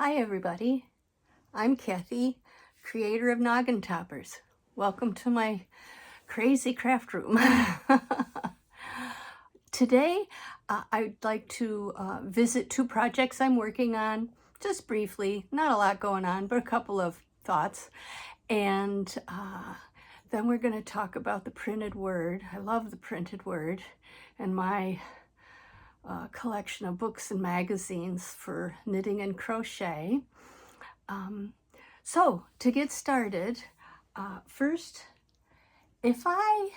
Hi everybody, I'm Kathy, creator of Gnoggintoppers. Welcome to my crazy craft room. Today I'd like to visit two projects I'm working on, just briefly, not a lot going on, but a couple of thoughts. And then we're going to talk about the printed word. I love the printed word and my collection of books and magazines for knitting and crochet. So to get started, first, if I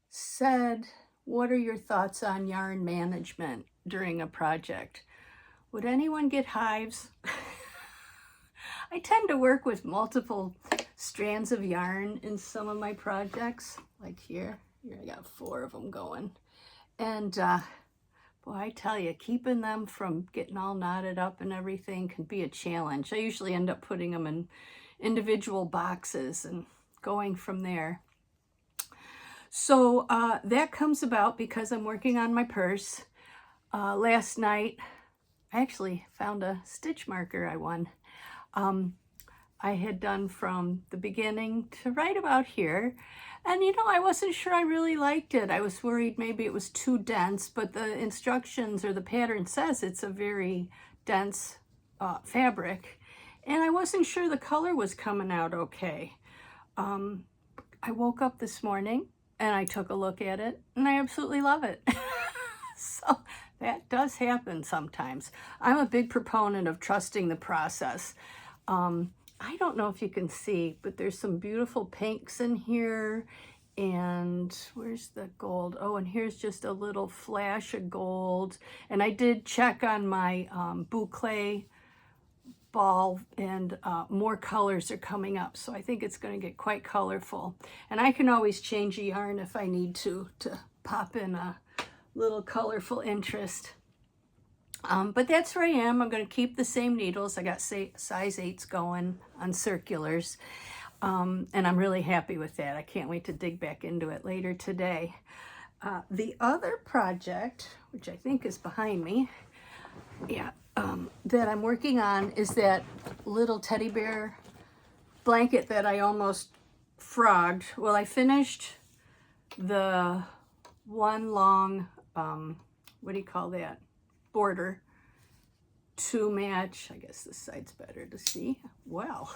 said, what are your thoughts on yarn management during a project? Would anyone get hives? I tend to work with multiple strands of yarn in some of my projects, like here I got 4 of them going. And boy, I tell you, keeping them from getting all knotted up and everything can be a challenge. I usually end up putting them in individual boxes and going from there. So that comes about because I'm working on my purse. Last night, I actually found a stitch marker I won. I had done from the beginning to right about here. And you know, I wasn't sure I really liked it. I was worried maybe it was too dense, but the instructions or the pattern says it's a very dense fabric. And I wasn't sure the color was coming out okay. I woke up this morning and I took a look at it and I absolutely love it. So that does happen sometimes. I'm a big proponent of trusting the process. I don't know if you can see, but there's some beautiful pinks in here. And where's the gold? Oh, and here's just a little flash of gold. And I did check on my boucle ball, and more colors are coming up. So I think it's going to get quite colorful. And I can always change a yarn if I need to pop in a little colorful interest. But that's where I am. I'm going to keep the same needles. I got size 8s going on circulars. And I'm really happy with that. I can't wait to dig back into it later today. The other project, which I think is behind me, that I'm working on is that little teddy bear blanket that I almost frogged. Well, I finished the one long, what do you call that? Border to match, I guess this side's better to see. Well,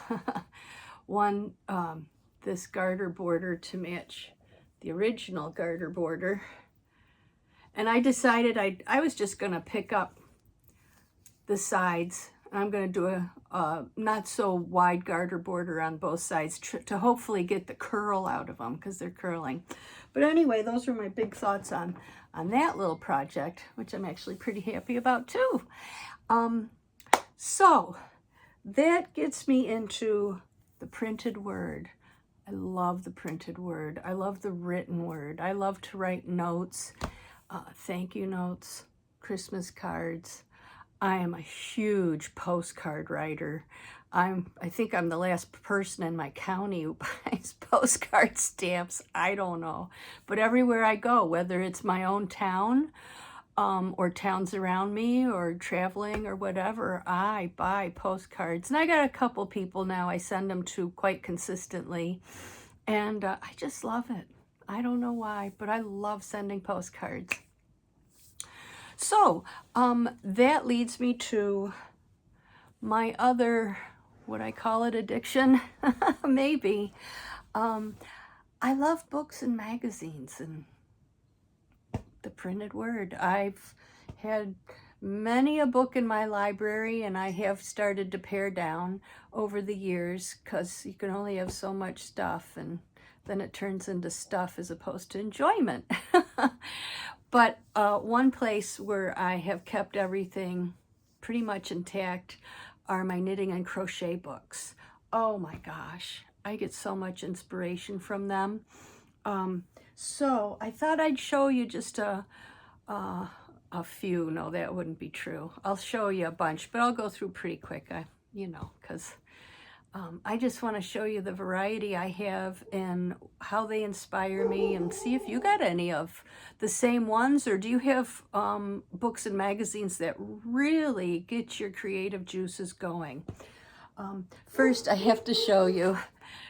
this garter border to match the original garter border. And I decided I was just going to pick up the sides. I'm going to do a not so wide garter border on both sides to hopefully get the curl out of them because they're curling. But anyway, those are my big thoughts on that little project, which I'm actually pretty happy about too. So that gets me into the printed word. I love the printed word. I love the written word. I love to write notes, thank you notes, Christmas cards. I am a huge postcard writer. I think I'm the last person in my county who buys postcard stamps. I don't know. But everywhere I go, whether it's my own town or towns around me or traveling or whatever, I buy postcards. And I got a couple people now I send them to quite consistently. And I just love it. I don't know why, but I love sending postcards. So that leads me to my other, what I call it, addiction, maybe. I love books and magazines and the printed word. I've had many a book in my library, and I have started to pare down over the years because you can only have so much stuff, and then it turns into stuff as opposed to enjoyment. But one place where I have kept everything pretty much intact are my knitting and crochet books. Oh my gosh, I get so much inspiration from them. So I thought I'd show you just a few. No, that wouldn't be true. I'll show you a bunch, but I'll go through pretty quick, you know, because I just want to show you the variety I have and how they inspire me, and see if you got any of the same ones, or do you have books and magazines that really get your creative juices going. First, I have to show you,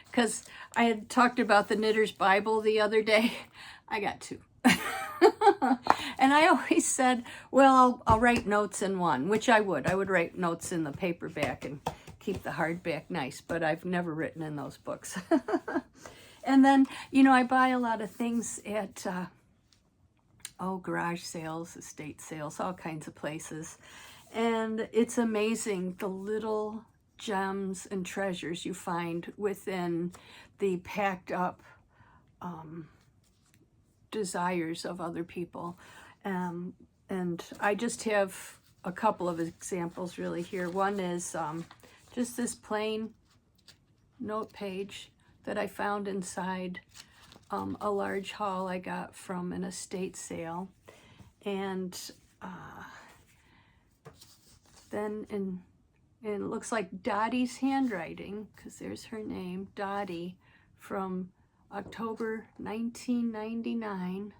because I had talked about the Knitter's Bible the other day. I got two. And I always said, well, I'll write notes in one, which I would. I would write notes in the paperback and keep the hardback nice, but I've never written in those books. And then, you know, I buy a lot of things at, garage sales, estate sales, all kinds of places. And it's amazing the little gems and treasures you find within the packed up desires of other people. And I just have a couple of examples really here. One is just this plain note page that I found inside a large haul I got from an estate sale. And then and it looks like Dottie's handwriting, because there's her name, Dottie, from October 1999.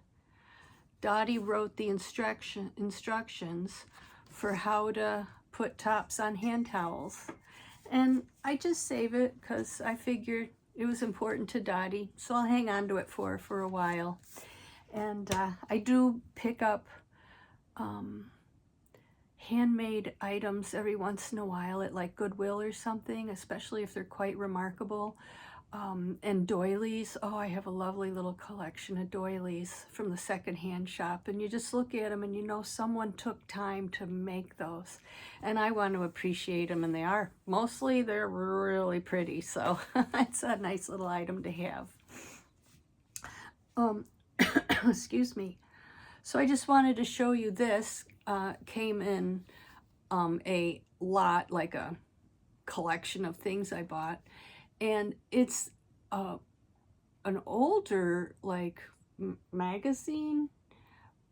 Dottie wrote the instructions for how to put tops on hand towels. And I just save it because I figured it was important to Dottie, so I'll hang on to it for a while. And I do pick up handmade items every once in a while at like Goodwill or something, especially if they're quite remarkable. And doilies. Oh, I have a lovely little collection of doilies from the secondhand shop, and you just look at them and you know someone took time to make those, and I want to appreciate them, and they're really pretty, so it's a nice little item to have. Excuse me. So I just wanted to show you this. Came in a lot, like a collection of things I bought. And it's an older, like, magazine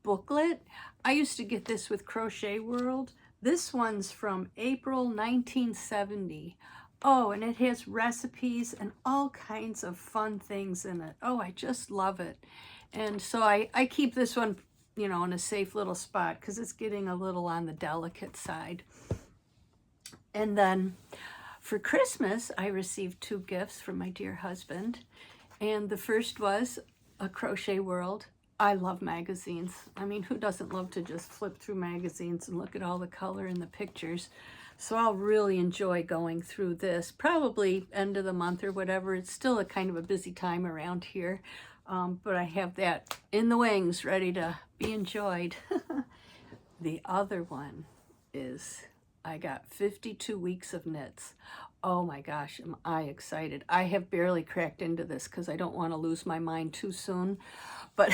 booklet. I used to get this with Crochet World. This one's from April 1970. Oh, and it has recipes and all kinds of fun things in it. Oh, I just love it. And so I keep this one, you know, in a safe little spot because it's getting a little on the delicate side. And then for Christmas, I received 2 gifts from my dear husband. And the first was a Crochet World. I love magazines. I mean, who doesn't love to just flip through magazines and look at all the color and the pictures? So I'll really enjoy going through this, probably end of the month or whatever. It's still a kind of a busy time around here. But I have that in the wings, ready to be enjoyed. The other one is, I got 52 weeks of knits. Oh my gosh, am I excited. I have barely cracked into this because I don't want to lose my mind too soon. But,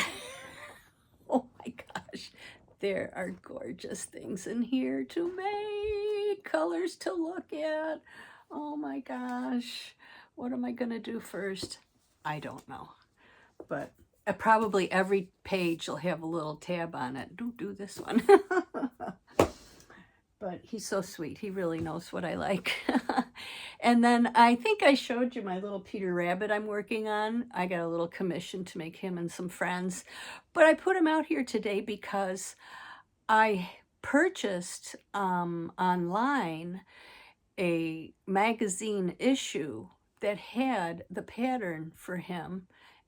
oh my gosh, there are gorgeous things in here to make, colors to look at. Oh my gosh, what am I going to do first? I don't know. But probably every page will have a little tab on it. Do this one. But he's so sweet. He really knows what I like. And then I think I showed you my little Peter Rabbit I'm working on. I got a little commission to make him and some friends. But I put him out here today because I purchased online a magazine issue that had the pattern for him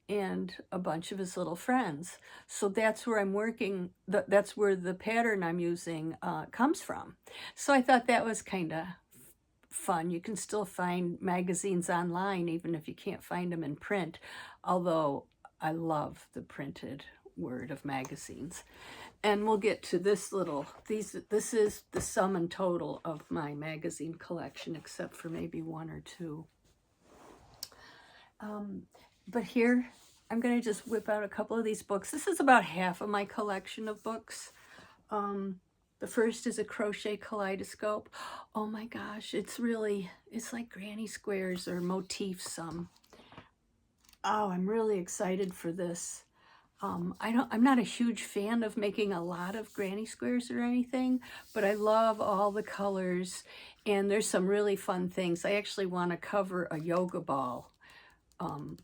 and a bunch of his little friends. So that's where I'm working, that's where the pattern I'm using comes from. So I thought that was kind of fun. You can still find magazines online even if you can't find them in print, although I love the printed word of magazines. And we'll get to this little, this is the sum and total of my magazine collection, except for maybe 1 or 2. But here, I'm going to just whip out a couple of these books. This is about half of my collection of books. The first is a crochet kaleidoscope. Oh my gosh, it's like granny squares or motifs. Oh, I'm really excited for this. I'm not a huge fan of making a lot of granny squares or anything, but I love all the colors, and there's some really fun things. I actually want to cover a yoga ball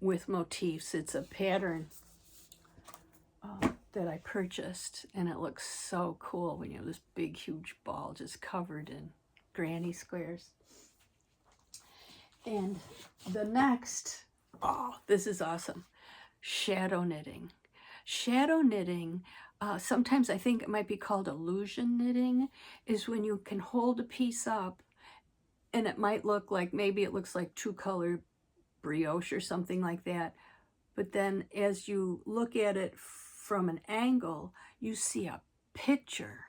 with motifs. It's a pattern that I purchased, and it looks so cool when you have this big, huge ball just covered in granny squares. And the next, oh, this is awesome, shadow knitting. Shadow knitting, sometimes I think it might be called illusion knitting, is when you can hold a piece up and it might look like, maybe it looks like two-color brioche or something like that. But then as you look at it from an angle, you see a picture.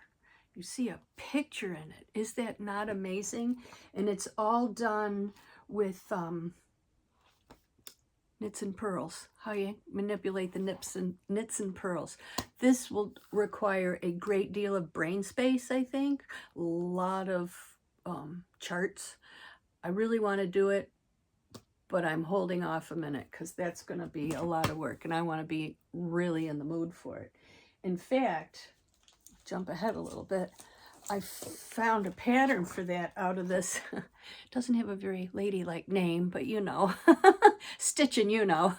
You see a picture in it. Is that not amazing? And it's all done with knits and pearls, how you manipulate the knits and pearls. This will require a great deal of brain space, I think, a lot of charts. I really want to do it, but I'm holding off a minute because that's going to be a lot of work, and I want to be really in the mood for it. In fact, jump ahead a little bit, I found a pattern for that out of this. It doesn't have a very ladylike name, but you know, stitching, you know.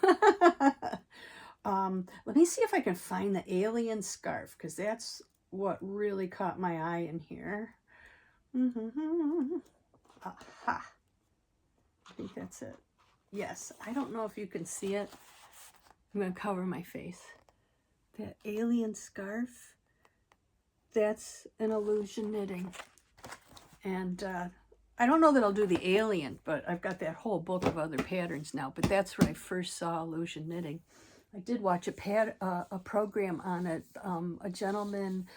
Let me see if I can find the alien scarf, because that's what really caught my eye in here. Aha. I think that's it. Yes, I don't know if you can see it. I'm going to cover my face. That alien scarf, that's an illusion knitting. And I don't know that I'll do the alien, but I've got that whole book of other patterns now. But that's where I first saw illusion knitting. I did watch a program on it. A gentleman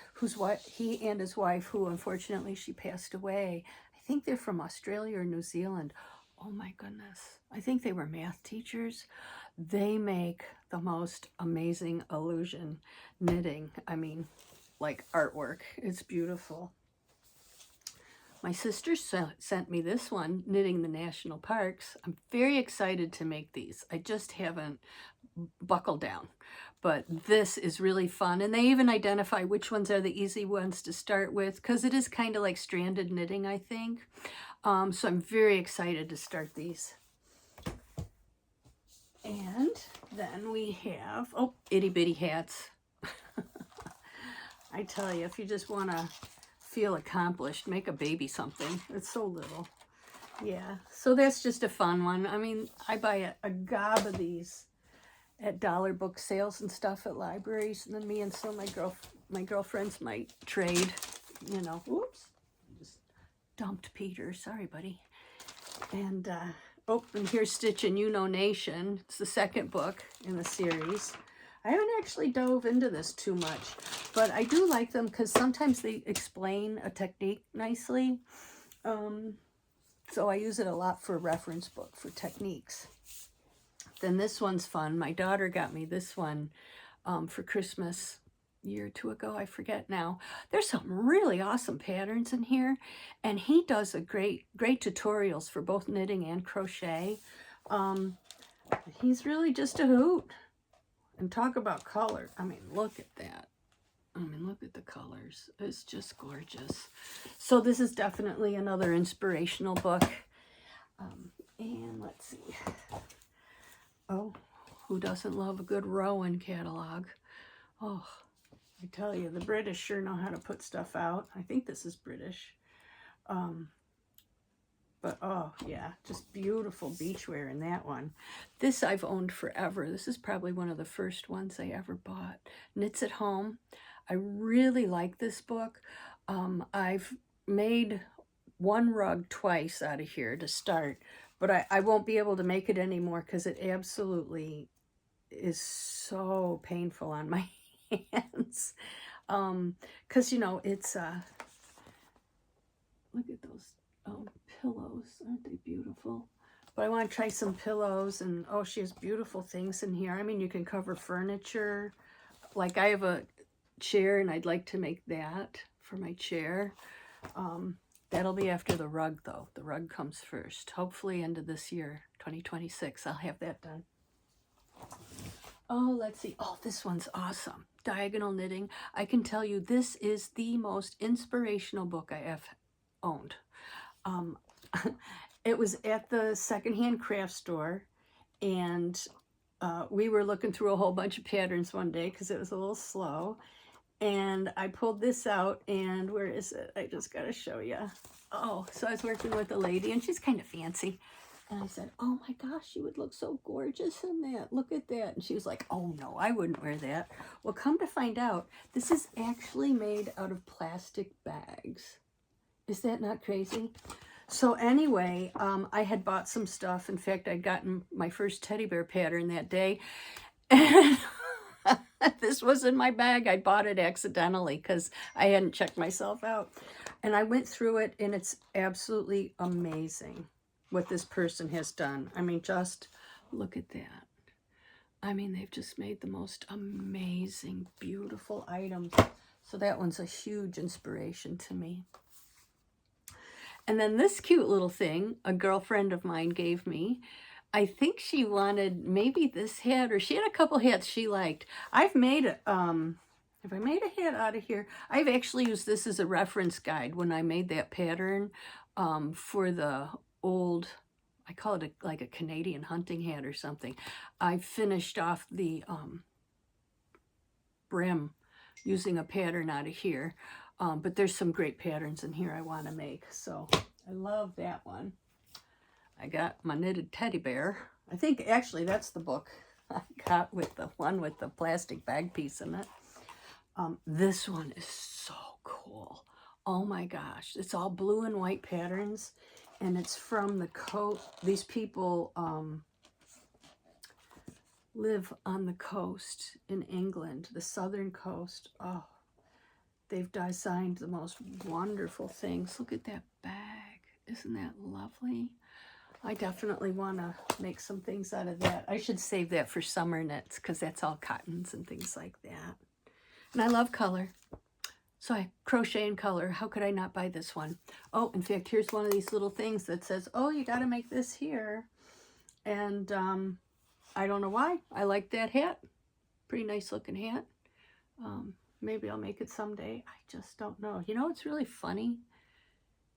he and his wife, who unfortunately she passed away. I think they're from Australia or New Zealand. Oh my goodness. I think they were math teachers. They make the most amazing illusion knitting. I mean, like artwork. It's beautiful. My sister sent me this one, Knitting the National Parks. I'm very excited to make these. I just haven't buckled down. But this is really fun. And they even identify which ones are the easy ones to start with, because it is kind of like stranded knitting, I think. So I'm very excited to start these. And then we have, oh, itty bitty hats. I tell you, if you just want to feel accomplished, make a baby something. It's so little. Yeah, so that's just a fun one. I mean, I buy a gob of these at dollar book sales and stuff at libraries, and then me and some of my girlfriends might trade, you know. Oops, just dumped Peter. Sorry, buddy. And oh, and here's Stitchin' You Know Nation. It's the second book in the series. I haven't actually dove into this too much, but I do like them because sometimes they explain a technique nicely. So I use it a lot for a reference book for techniques. Then this one's fun. My daughter got me this one for Christmas a year or two ago. I forget now. There's some really awesome patterns in here, and he does a great tutorials for both knitting and crochet. He's really just a hoot. And talk about color. I mean, look at that. I mean, look at the colors. It's just gorgeous. So this is definitely another inspirational book. And let's see. Oh, who doesn't love a good Rowan catalog? Oh, I tell you, the British sure know how to put stuff out. I think this is British. But, oh, yeah, just beautiful beachwear in that one. This I've owned forever. This is probably one of the first ones I ever bought. Knits at Home. I really like this book. I've made one rug twice out of here to start, but I won't be able to make it anymore because it absolutely is so painful on my hands. Because, you know, it's, look at those pillows. Aren't they beautiful? But I want to try some pillows, and oh, she has beautiful things in here. I mean, you can cover furniture. Like I have a chair, and I'd like to make that for my chair. That'll be after the rug, though. The rug comes first. Hopefully end of this year, 2026, I'll have that done. Oh, let's see. Oh, this one's awesome. Diagonal Knitting. I can tell you this is the most inspirational book I have owned. Um, it was at the secondhand craft store, and we were looking through a whole bunch of patterns one day because it was a little slow. And I pulled this out, and where is it? I just got to show you. Oh, so I was working with a lady, and she's kind of fancy. And I said, oh my gosh, you would look so gorgeous in that. Look at that. And she was like, oh no, I wouldn't wear that. Well, come to find out, this is actually made out of plastic bags. Is that not crazy? So anyway, I had bought some stuff. In fact, I'd gotten my first teddy bear pattern that day. And this was in my bag. I bought it accidentally because I hadn't checked myself out. And I went through it, and it's absolutely amazing what this person has done. I mean, just look at that. I mean, they've just made the most amazing, beautiful items. So that one's a huge inspiration to me. And then this cute little thing, a girlfriend of mine gave me. I think she wanted maybe this hat, or she had a couple hats she liked. I've made have I made a hat out of here? I've actually used this as a reference guide when I made that pattern for the old, I call it like a Canadian hunting hat or something. I finished off the brim using a pattern out of here. But there's some great patterns in here I want to make. So I love that one. I got my knitted teddy bear. I think actually that's the book I got with the one with the plastic bag piece in it. This one is so cool. Oh my gosh. It's all blue and white patterns, and it's from the coast. These people live on the coast in England, the southern coast. Oh, they've designed the most wonderful things. Look at that bag. Isn't that lovely? I definitely want to make some things out of that. I should save that for summer knits because that's all cottons and things like that. And I love color. So I crochet in color. How could I not buy this one? Oh, in fact, here's one of these little things that says, oh, you got to make this here. And I don't know why. I like that hat. Pretty nice looking hat. Maybe I'll make it someday. I just don't know. You know what's really funny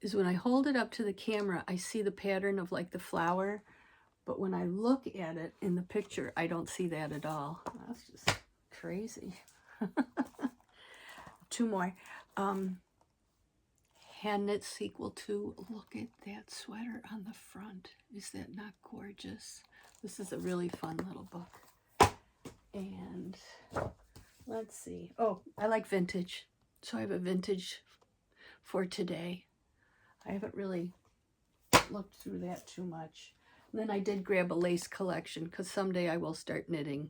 is when I hold it up to the camera, I see the pattern of like the flower. But when I look at it in the picture, I don't see that at all. That's just crazy. Two more. Hand knit sequel 2. Look at that sweater on the front. Is that not gorgeous? This is a really fun little book. And let's see. Oh, I like vintage. So I have a vintage for today. I haven't really looked through that too much. And then I did grab a lace collection because someday I will start knitting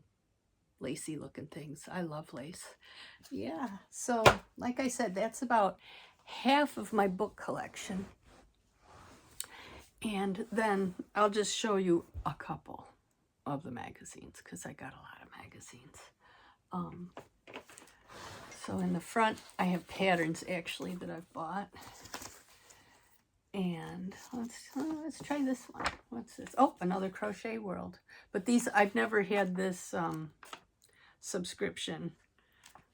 lacy looking things. I love lace. Yeah, so like I said, that's about half of my book collection. And then I'll just show you a couple of the magazines because I got a lot of magazines. So in the front, I have patterns actually that I've bought. And let's try this one. What's this? Oh, another Crochet World. But these, I've never had this subscription.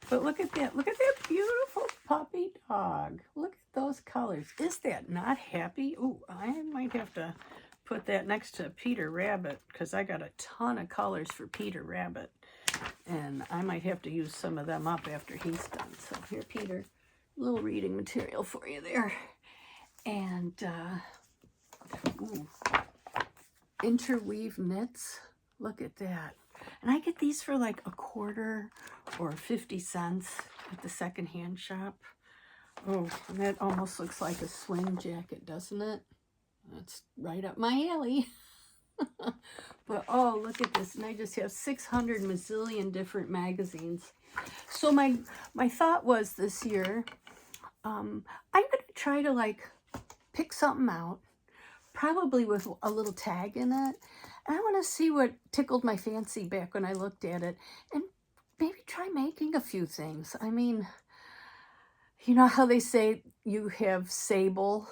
But look at that. Look at that beautiful puppy dog. Look at those colors. Is that not happy? Ooh, I might have to put that next to Peter Rabbit because I got a ton of colors for Peter Rabbit. And I might have to use some of them up after he's done. So here, Peter, a little reading material for you there. And ooh, interweave knits. Look at that. And I get these for like $1 or 50 cents at the secondhand shop. Oh, and that almost looks like a swing jacket, doesn't it? That's right up my alley. But oh, look at this. And I just have 600 mazillion different magazines. So my thought was this year, I'm going to try to like pick something out, probably with a little tag in it. And I want to see what tickled my fancy back when I looked at it. And maybe try making a few things. I mean, you know how they say you have sable,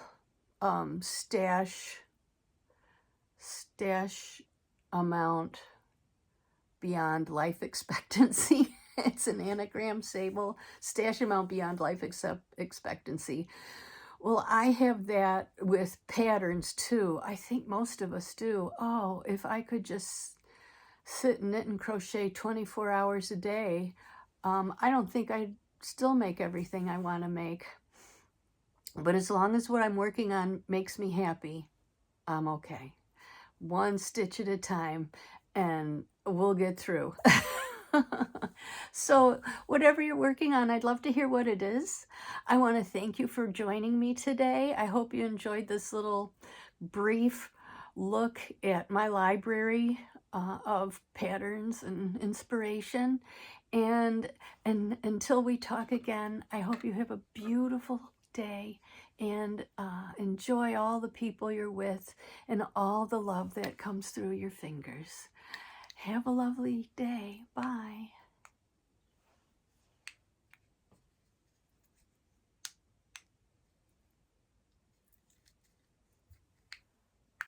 stash amount beyond life expectancy. It's an anagram sable, stash amount beyond life expectancy. Well, I have that with patterns too. I think most of us do. Oh, if I could just sit and knit and crochet 24 hours a day, I don't think I'd still make everything I want to make. But as long as what I'm working on makes me happy, I'm okay. One stitch at a time, and we'll get through. So whatever you're working on, I'd love to hear what it is. I want to thank you for joining me today. I hope you enjoyed this little brief look at my library of patterns and inspiration. And until we talk again, I hope you have a beautiful day and enjoy all the people you're with and all the love that comes through your fingers. Have a lovely day. Bye.